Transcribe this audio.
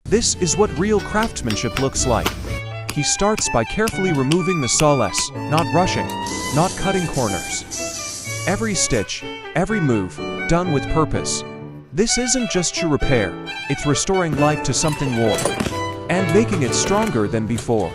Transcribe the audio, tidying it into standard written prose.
This is what real craftsmanship looks like. He starts by carefully removing the solace, not rushing, not cutting corners. Every stitch, every move, done with purpose. This isn't just to repair, it's restoring life to something worn, and making it stronger than before.